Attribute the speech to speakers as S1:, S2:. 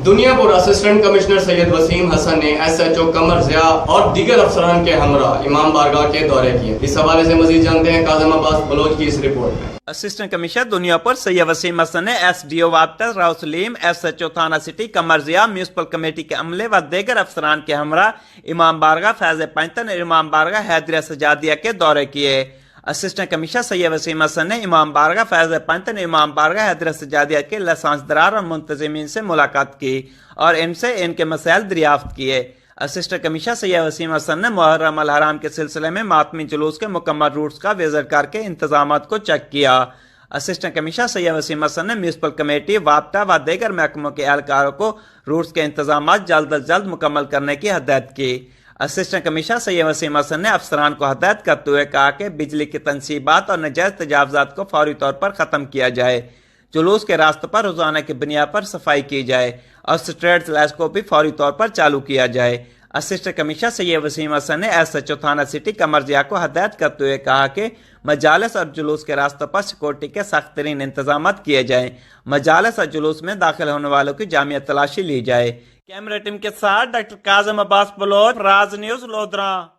S1: دنیا پور assistant commissioner Syed Waseem Hassan نے S H O Qamar Zia اور دیگر افسران کے ہمراہ امام بارگاہ کے دورے کیے۔ اس حوالے سے مزید جانتے ہیں کاظم عباس بلوچ کی اس رپورٹ میں۔
S2: اسسٹنٹ کمشنر دنیا پور سید وسیم حسن نے ایس ڈی او وابطہ راؤ سلیم، ایس ایچ او تھانہ city Qamar Zia, municipal committee کے عملے و دیگر افسران کے ہمراہ امام بارگاہ فیض پنجتن اور امام بارگاہ حیدریہ سجادیہ کے دورے کیے۔ اسسٹنٹ کمشنر سید وسیم حسن نے امام بارگاہ فیض پنجتن اور امام بارگاہ حیدریہ سجادیہ کے لائسنس درار اور منتظمین سے ملاقات کی اور ان سے ان کے مسائل دریافت کیے۔ اسسٹنٹ کمشنر سید وسیم حسن نے محرم الحرام کے سلسلے میں ماتمی جلوس کے مکمل روٹس کا وزٹ کر کے انتظامات کو چیک کیا۔ اسسٹنٹ کمشنر سید وسیم حسن نے میونسپل کمیٹی، وابطہ و دیگر محکموں کے اہلکاروں کو روٹس کے انتظامات جلد از جلد مکمل کرنے کی ہدایت کی۔ اسسٹنٹ کمشنر سید وسیم حسن نے افسران کو ہدایت کرتے ہوئے کہا کہ بجلی کی تنصیبات اور ناجائز تجاوزات کو فوری طور پر ختم کیا جائے، جلوس کے راستوں پر روزانہ کی بنیاد پر صفائی کی جائے اور اسٹریٹ لائٹس کو بھی فوری طور پر چالو کیا جائے۔ اسسٹنٹ کمشنر سید وسیم حسن نے ایس ایچ او تھانہ سٹی قمر ضیاء کو ہدایت کرتے ہوئے کہا کہ مجالس اور جلوس کے راستوں پر سیکورٹی کے سخت ترین انتظامات کیے جائیں، مجالس اور جلوس میں داخل ہونے والوں کی جامع تلاشی لی جائے۔ کیمرہ ٹیم کے ساتھ ڈاکٹر کاظم عباس بلوچ، راز نیوز، لودھراں۔